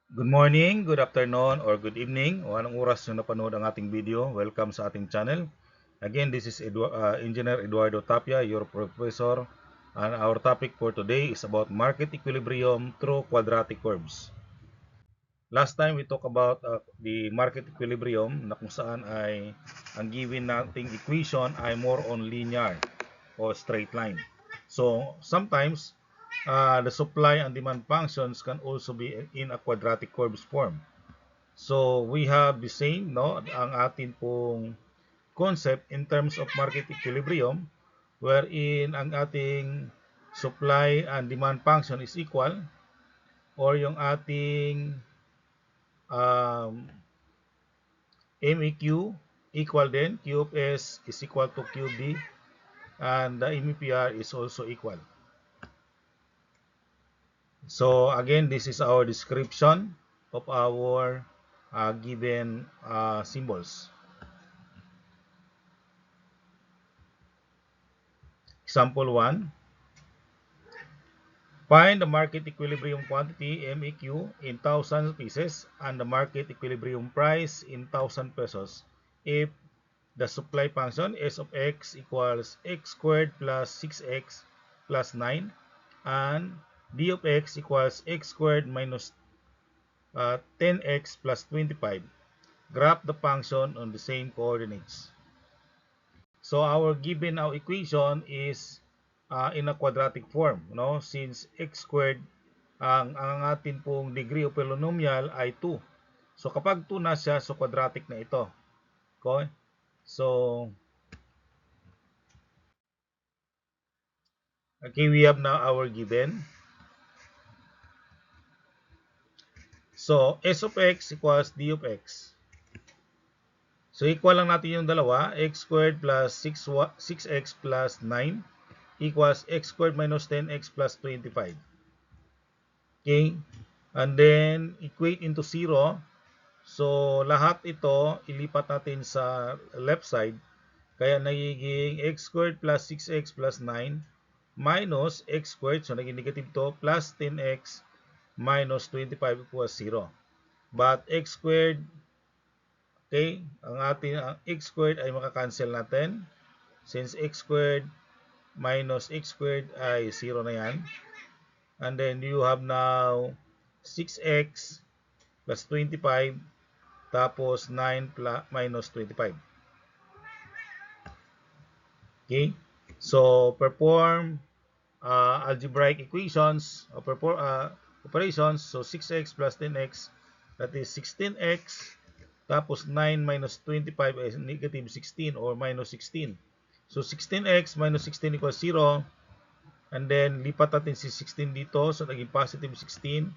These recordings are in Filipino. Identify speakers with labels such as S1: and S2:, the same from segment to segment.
S1: Good morning, good afternoon, or good evening. O anong oras nyo napanood ang ating video. Welcome sa ating channel. Again, this is Engineer Eduardo Tapia, your professor. And our topic for today is about market equilibrium through quadratic curves. Last time we talked about the market equilibrium na kung saan ay ang given nating equation ay more on linear or straight line. So sometimes the supply and demand functions can also be in a quadratic curves form. So we have the same, no, ang atin pong concept in terms of market equilibrium wherein ang ating supply and demand function is equal, or yung ating um, MEQ equal din, Q of S is equal to QB, and the MEPR is also equal. So again, this is our description of our given symbols. Example 1. Find the market equilibrium quantity MEQ in 1,000 pieces and the market equilibrium price in 1,000 pesos if the supply function S of x equals x squared plus 6x plus 9 and D of x equals x squared minus 10x plus 25. Graph the function on the same coordinates. So our given now equation is in a quadratic form, no? Since x squared ang atin pong degree of polynomial ay 2. So kapag 2 na siya, so quadratic na ito. Okay? So okay, we have now our given. So S of x equals D of x. So equal lang natin yung dalawa, x squared plus 6x plus 9 equals x squared minus 10x plus 25. Okay? And then equate into 0. So lahat ito ilipat natin sa left side. Kaya nagiging x squared plus 6x plus 9 minus x squared, so naging negative to, plus 10x minus 25 equals 0. But x squared, okay, ang x squared ay makakancel natin. Since x squared minus x squared ay 0 na yan. And then you have now 6x plus 25 tapos 9 minus 25. Okay? So perform algebraic equations or perform operations. So 6x plus 10x, that is 16x, tapos 9 minus 25 is negative 16 or minus 16. So 16x minus 16 equals 0. And then lipat natin si 16 dito, so naging positive 16.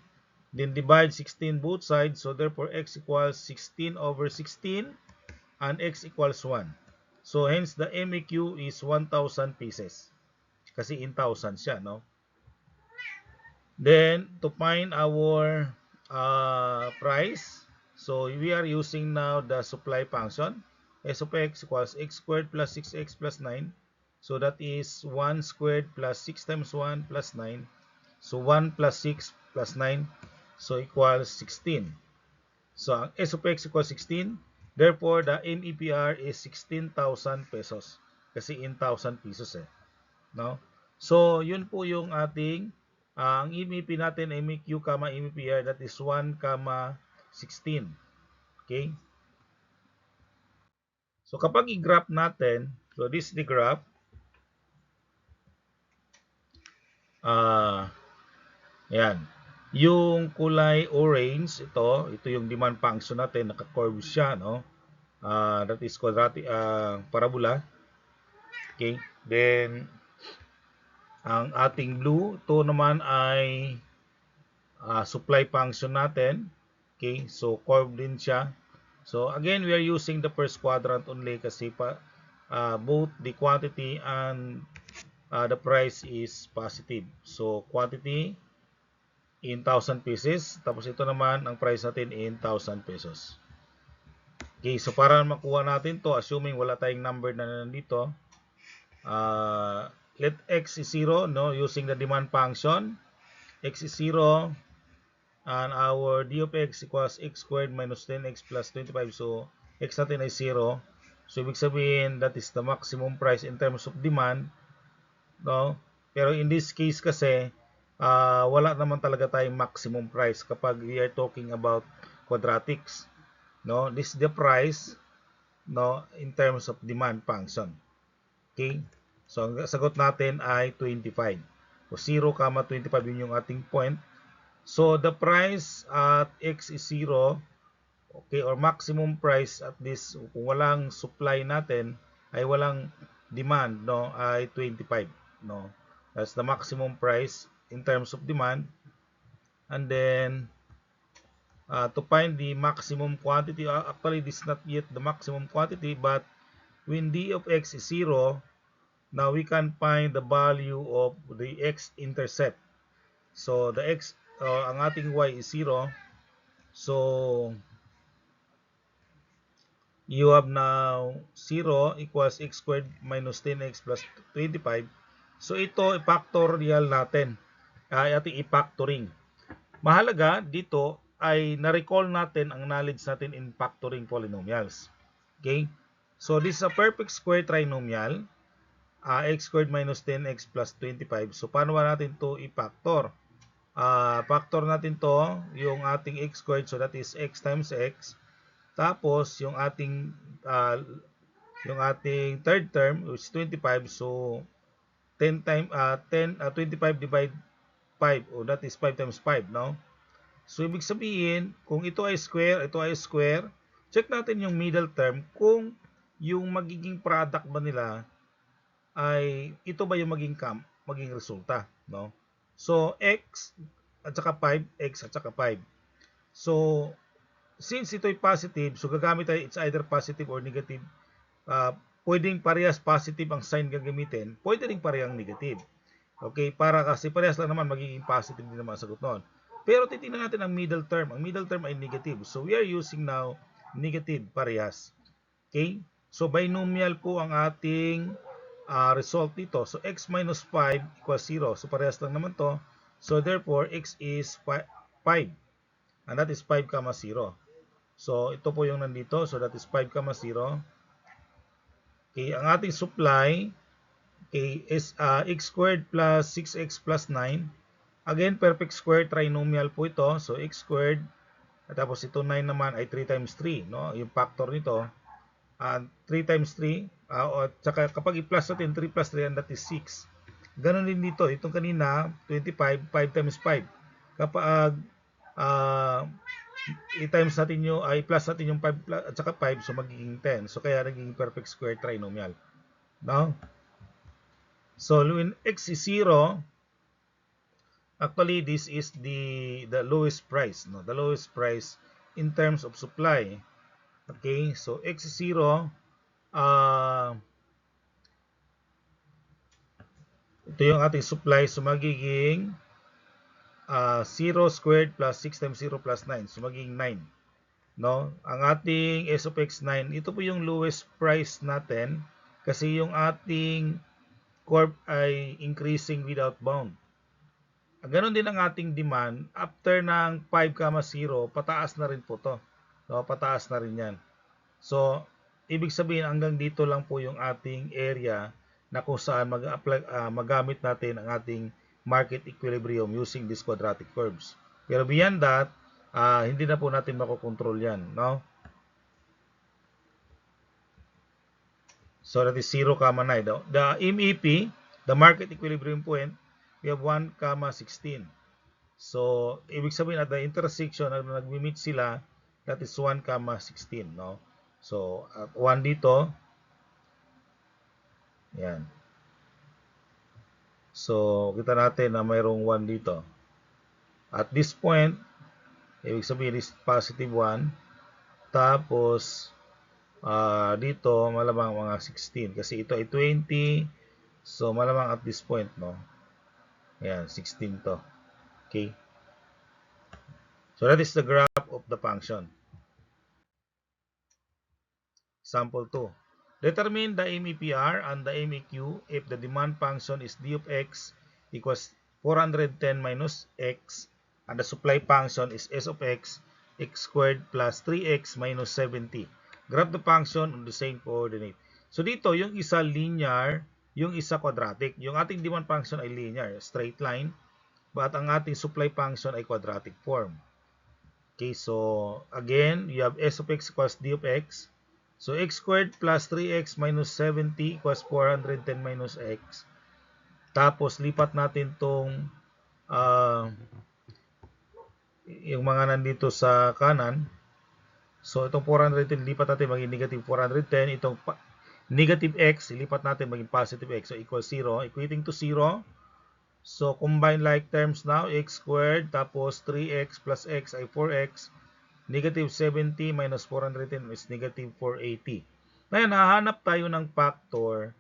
S1: Then divide 16 both sides, so therefore x equals 16 over 16 and x equals 1. So hence the MEQ is 1,000 pieces. Kasi in thousands siya, no? Then to find our price, so we are using now the supply function. S of x equals x squared plus 6x plus 9. So that is 1 squared plus 6 times 1 plus 9. So 1 plus 6 plus 9, so equals 16. So ang S of x equals 16. Therefore, the MEPR is 16,000 pesos. Kasi in 1,000 pesos eh. No? So, yun po yung ating, ang MEP natin, MEQ, MEPR, that is 1, 16. Okay? So, kapag i-graph natin, so this is the graph. Ayan. Yung kulay orange, ito yung demand function natin, naka-curve siya, no? That is quadratic parabola. Okay? Then ang ating blue, ito naman ay supply function natin. Okay? So curve din siya. So again, we are using the first quadrant only kasi both the quantity and the price is positive. So quantity in 1,000 pieces. Tapos ito naman, ang price natin in 1,000 pesos. Okay, so para makuha natin to, assuming wala tayong number na nandito, let x is 0, no, using the demand function. X is 0, and our d of x equals x squared minus 10x plus 25. So, x natin ay 0. So, ibig sabihin, that is the maximum price in terms of demand. No? Pero in this case kasi, wala naman talaga tayong maximum price kapag we are talking about quadratics. No? This is the price, no, in terms of demand function. Okay? So, ang sagot natin ay 25. So, 0, 25 yun yung ating point. So, the price at x is 0, okay, or maximum price at this, kung walang supply natin, ay walang demand, no, ay 25, no. That's the maximum price in terms of demand. And then, to find the maximum quantity, actually, this is not yet the maximum quantity, but when d of x is 0, now we can find the value of the x-intercept. So, the x, ang ating y is 0. So, you have now 0 equals x squared minus 10x plus 25. So, ito, i-factorial natin. Ay ating i-factoring. Mahalaga dito ay na-recall natin ang knowledge natin in factoring polynomials. Okay? So, this is a perfect square trinomial. X squared minus 10x plus 25. So, paano ba natin to i-factor? Factor natin to, yung ating x squared, so that is x times x. Tapos, yung ating third term, which is 25, so 25 divide 5, o that is 5 times 5, no? So, ibig sabihin, kung ito ay square, check natin yung middle term kung yung magiging product ba nila ay ito ba yung maging resulta, no? So, x at saka 5, x at saka 5. So, since ito ay positive, so gagamit tayo, it's either positive or negative. Pwedeng parehas positive ang sign gagamitin, pwede rin parehang negative. Okay, para kasi parehas lang naman, magiging positive din naman ang sagot noon. Pero titingnan natin ang middle term. Ang middle term ay negative. So, we are using now negative parehas. Okay? So, binomial po ang ating result dito. So, x minus 5 equals 0. So, parehas lang naman to. So, therefore, x is 5. And that is 5, 0. So, ito po yung nandito. So, that is 5, 0. Okay, ang ating supply, okay, is x squared plus 6x plus 9. Again, perfect square trinomial po ito. So, x squared, at tapos ito 9 naman ay 3 times 3, no? Yung factor nito, 3 times 3, at saka kapag i-plus natin, 3 plus 3, and that is 6. Ganon din dito. Itong kanina, 25, 5 times 5. Kapag i-times natin yung, i-plus natin yung 5 at saka 5, so magiging 10. So, kaya naging perfect square trinomial. No? So, when x is 0, actually, this is the lowest price, no? The lowest price in terms of supply. Okay, so x is 0. Ito yung ating supply. So, magiging 0 squared plus 6 times 0 plus 9. So, magiging 9. No? Ang ating S of x 9, ito po yung lowest price natin kasi yung ating curve ay increasing without bound. Ganon din ang ating demand. After ng 5, 0, pataas na rin po to. No? Pataas na rin yan. So, ibig sabihin hanggang dito lang po yung ating area na kung saan magamit natin ang ating market equilibrium using these quadratic curves. Pero beyond that, hindi na po natin makokontrol yan. No? So, that is 0, 9. The MEP, the market equilibrium point, we have 1, 16. So, ibig sabihin at the intersection na nagmi-meet sila, that is 1, 16. No? So, at 1 dito. Yan. So, kita natin na mayroong 1 dito. At this point, ibig sabihin is positive 1. Tapos, dito, malamang mga 16. Kasi ito ay 20. So, malamang at this point, no? Ayan, 16 to. Okay? So, that is the graph of the function. Sample 2. Determine the MEPR and the MEQ if the demand function is d of x equals 410 minus x and the supply function is s of x, x squared plus 3x minus 70. Graph the function on the same coordinate. So dito, yung isa linear, yung isa quadratic. Yung ating demand function ay linear, straight line, but ang ating supply function ay quadratic form. Okay, so again, you have s of x equals d of x. So x squared plus 3x minus 70 equals 410 minus x. Tapos lipat natin tong yung mga nandito sa kanan. So itong 410 lipat natin maging negative 410. Itong negative x lipat natin maging positive x. So equals 0, equating to 0. So combine like terms now, x squared tapos 3x plus x ay 4x. Negative 70 minus 410 is negative 480. Ngayon, hahanap tayo ng factor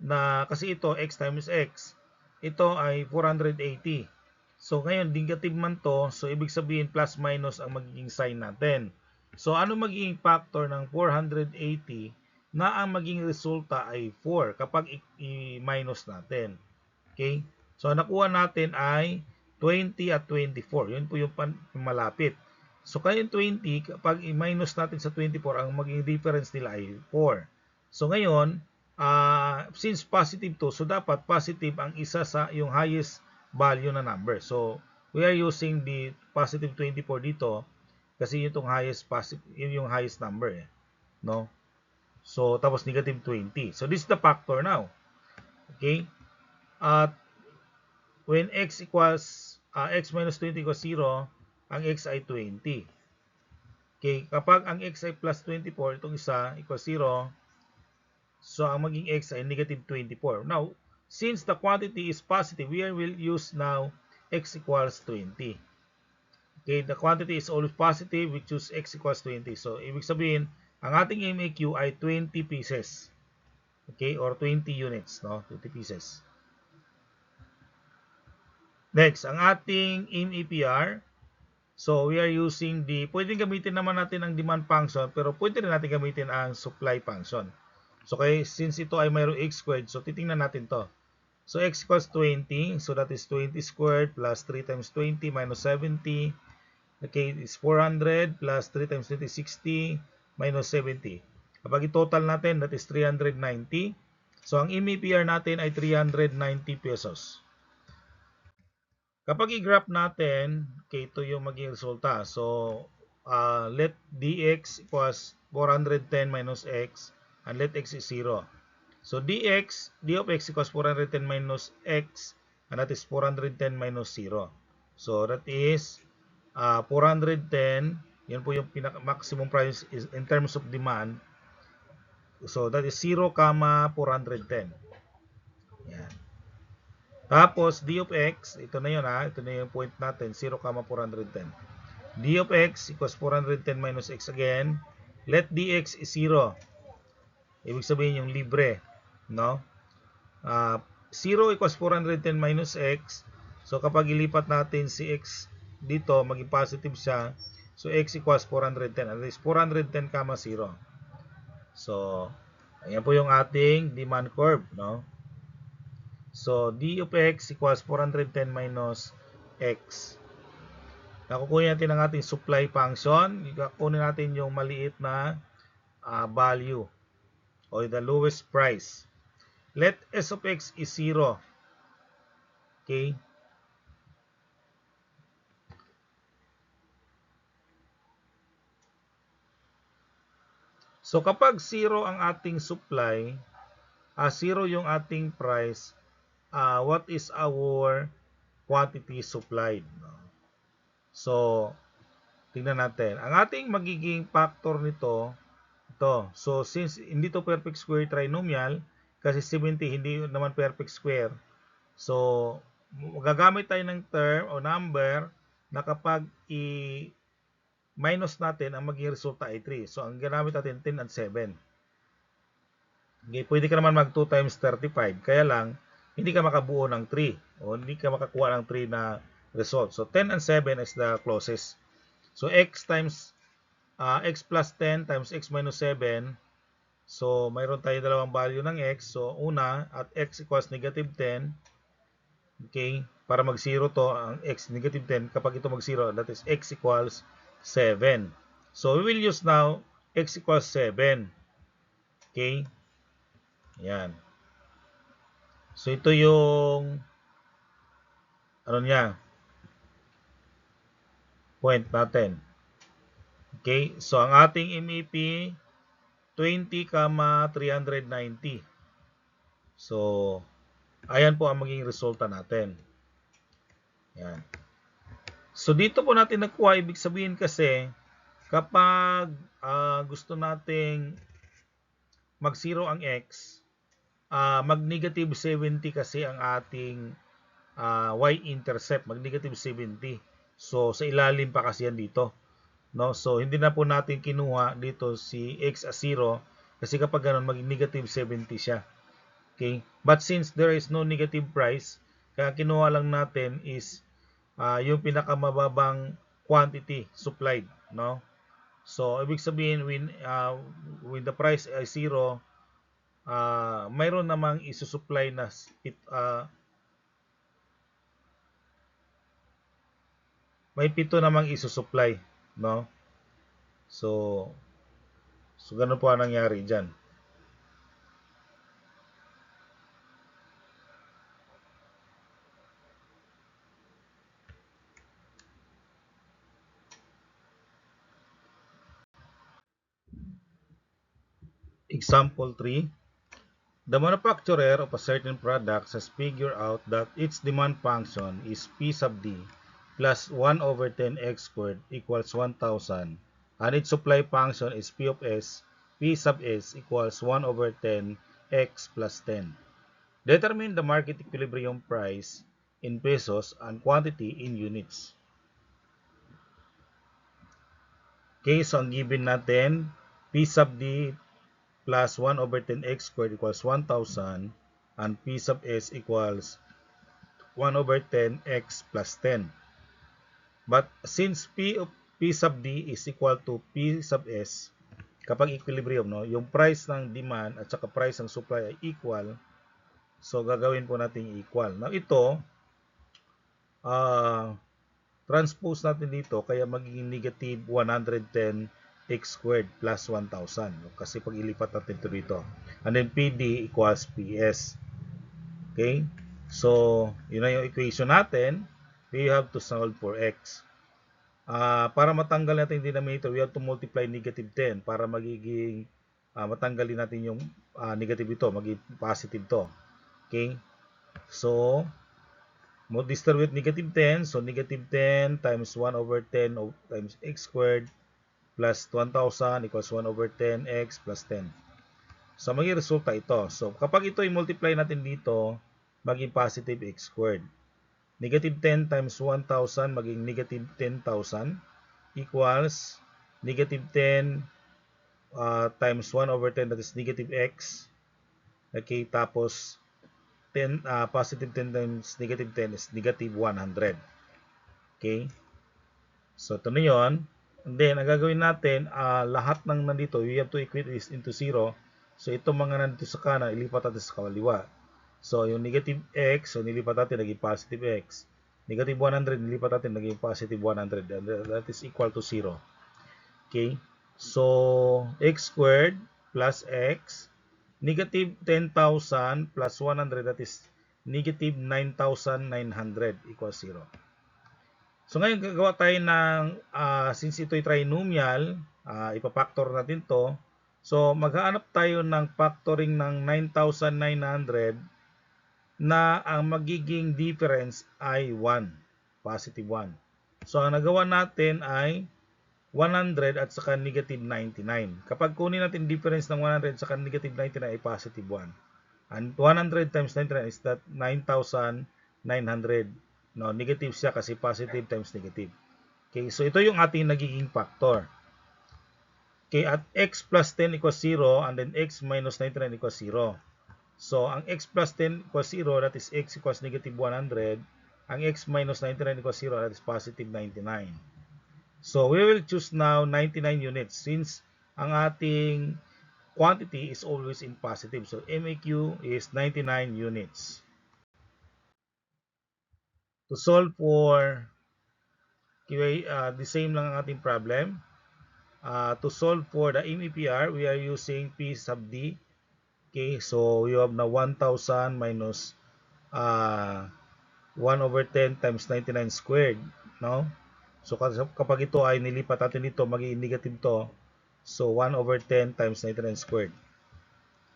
S1: na kasi ito x times x. Ito ay 480. So ngayon, negative man to. So ibig sabihin plus minus ang magiging sign natin. So ano magiging factor ng 480 na ang magiging resulta ay 4 kapag i-minus natin. Okay? So nakuha natin ay 20 at 24. Yun po yung malapit. So kaya yung 20, kapag i-minus natin sa 24, ang magiging difference nila ay 4. So ngayon, since positive to, so dapat positive ang isa sa yung highest value na number. So we are using the positive 24 dito kasi yung highest positive, yung highest number eh, no? So tapos negative 20. So this is the factor now. Okay? At when x equals x minus 20 equals 0, ang x ay 20. Okay, kapag ang x ay plus 24, itong isa equals 0, so ang maging x ay negative 24. Now, since the quantity is positive, we will use now x equals 20. Okay, the quantity is always positive, we choose x equals 20. So, ibig sabihin, ang ating MAQ ay 20 pieces. Okay, or 20 units, no? 20 pieces. Next, ang ating MEPR. So, we are using pwedeng gamitin naman natin ang demand function, pero pwede rin natin gamitin ang supply function. So, since ito ay mayroong x squared, so titingnan natin to. So, x equals 20, so that is 20 squared plus 3 times 20 minus 70. Okay, is 400 plus 3 times 20, 60 minus 70. Kapag i-total natin, that is 390. So, ang MEPR natin ay 390 pesos. Kapag i-graph natin, okay, ito yung maging resulta. So, let dx equals 410 minus x and let x is 0. So, d of x equals 410 minus x and that is 410 minus 0. So, that is 410. Yan po yung maximum price is in terms of demand. So, that is 0, 410. Yan. Tapos, d of x, ito na yun ito na yung point natin, 0, 410. d of x equals 410 minus x again. Let dx is 0. Ibig sabihin yung libre, no? 0 equals 410 minus x. So, kapag ilipat natin si x dito, maging positive siya. So, x equals 410. At least 410, 0. So, ayan po yung ating demand curve, no? So, d of x equals 410 minus x. Nakukunin natin ang ating supply function. Kukunin natin yung maliit na value o the lowest price. Let s of x is 0. Okay? So, kapag 0 ang ating supply, 0 yung ating price, what is our quantity supplied? So, tingnan natin. Ang ating magiging factor nito, ito. So, since hindi to perfect square trinomial, kasi 70 hindi naman perfect square, so, gagamit tayo ng term o number na kapag i-minus natin, ang magiging resulta ay 3. So, ang ginamit natin 10 and 7. Okay, pwede ka naman mag 2 times 35. Kaya lang, hindi ka makabuo ng 3 o hindi ka makakuha ng 3 na result. So, 10 and 7 is the closest. So, x times x plus 10 times x minus 7. So, mayroon tayo dalawang value ng x. So, una, at x equals negative 10. Okay? Para mag-0 to, ang x negative 10, kapag ito mag-0, that is x equals 7. So, we will use now x equals 7. Okay? Yan. So, ito yung ano niya, point natin. Okay? So, ang ating MEP, 20,390. So, ayan po ang magiging resulta natin. Yan. So, dito po natin nakuha, ibig sabihin kasi, kapag gusto nating mag-0 ang x, mag-negative 70 kasi ang ating y-intercept, mag-negative 70. So, sa ilalim pa kasi yan dito. No? So, hindi na po natin kinuha dito si x as 0 kasi kapag ganun, mag-negative 70 siya. Okay? But since there is no negative price, kaya kinuha lang natin is yung pinakamababang quantity supplied. No? So, ibig sabihin, when the price is 0, mayroon namang isusupply na may 7 namang isusupply, no? So ganun po ang nangyari diyan. Example 3. The manufacturer of a certain product has figured out that its demand function is P sub D plus 1 over 10 x squared equals 1,000, and its supply function is P of S, P sub S equals 1 over 10 x plus 10. Determine the market equilibrium price in pesos and quantity in units. Okay, so ang given natin, P sub D plus 1 over 10 x squared equals 1,000, and P sub S equals 1 over 10 x plus 10. But since P sub D is equal to P sub S, kapag equilibrium, no, yung price ng demand at saka price ng supply ay equal, so gagawin po natin equal. Now ito, transpose natin dito, kaya magiging negative 110 x squared plus 1,000. Kasi pag ilipat natin ito dito. And then PD equals PS. Okay? So, yun na yung equation natin. We have to solve for x. Para matanggal natin yung denominator, we have to multiply negative 10 para magiging matanggalin natin yung negative ito, magiging positive to. Okay? So, distribute negative 10. So, negative 10 times 1 over 10 times x squared plus 1,000 equals 1 over 10 x plus 10. So, magiging resulta ito. So, kapag ito i-multiply natin dito, maging positive x squared. Negative 10 times 1,000 maging negative 10,000 equals negative 10 times 1 over 10, that is negative x. Okay, tapos 10, positive 10 times negative 10 is negative 100. Okay? So, ito na yun. And then, ang gagawin natin, lahat ng nandito, we have to equate this into 0. So, ito mga nandito sa kanan, ilipat natin sa kaliwa. So, yung negative x, so nilipat natin, naging positive x. Negative 100, nilipat natin, naging positive 100. And that is equal to 0. Okay? So, x squared plus x, negative 10,000 plus 100, that is negative 9,900 equals 0. So ngayon gagawa tayo ng, since ito'y trinomial, ipapactor natin to. So maghahanap tayo ng factoring ng 9,900 na ang magiging difference ay 1, positive 1. So ang nagawa natin ay 100 at saka negative 99. Kapag kunin natin difference ng 100 at saka negative 99 ay positive 1. And 100 times 99 is that 9,900. No, negative siya kasi positive times negative. Okay, so ito yung ating nagiging factor. Okay, at x plus 10 equals 0 and then x minus 99 equals 0. So, ang x plus 10 equals 0, that is x equals negative 100. Ang x minus 99 equals 0, that is positive 99. So, we will choose now 99 units since ang ating quantity is always in positive. So, MEQ is 99 units. to solve for the same lang ang ating problem. To solve for the MEPR, we are using P sub D. Okay, so you have na 1,000 minus 1/10 times 99 squared, no? So kapag ito ay nilipat natin dito, magiging negative to. So 1/10 times 99 squared.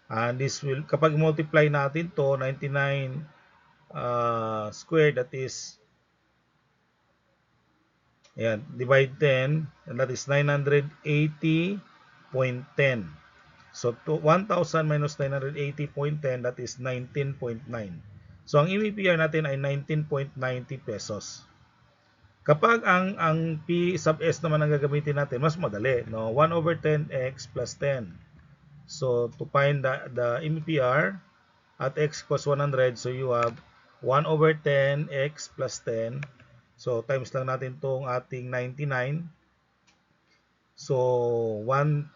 S1: And this will, kapag multiply natin to 99 squared, that is, ayan, divide 10, and that is 980.10. So 1,000 minus 980.10, that is 19.9. So ang MEPR natin ay 19.90 pesos. Kapag ang P sub S naman ang gagamitin natin, mas madali, no? 1/10x plus 10. So to find the MEPR at x equals 100, so you have 1/10x plus 10. So times lang natin tong ating 99. So 1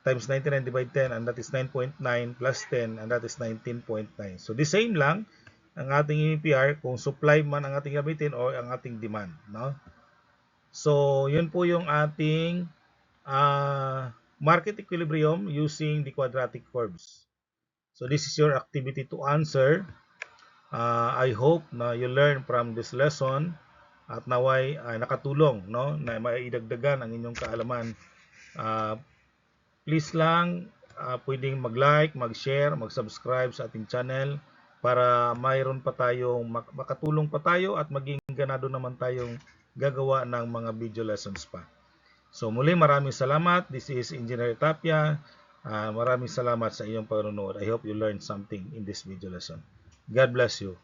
S1: times 99 divide 10, and that is 9.9 plus 10, and that is 19.9. So the same lang ang ating MEPR kung supply man ang ating gamitin o ang ating demand, no? So yun po yung ating market equilibrium using the quadratic curves. So this is your activity to answer. I hope na you learn from this lesson at naway ay nakatulong, no, na maidagdagan ang inyong kaalaman. Please lang pwedeng mag-like, mag-share, mag-subscribe sa ating channel para mayroon pa tayong makatulong pa tayo at maging ganado naman tayong gagawa ng mga video lessons pa. So muli, maraming salamat. This is Engineer Tapia. Maraming salamat sa iyong panonood. I hope you learned something in this video lesson. God bless you.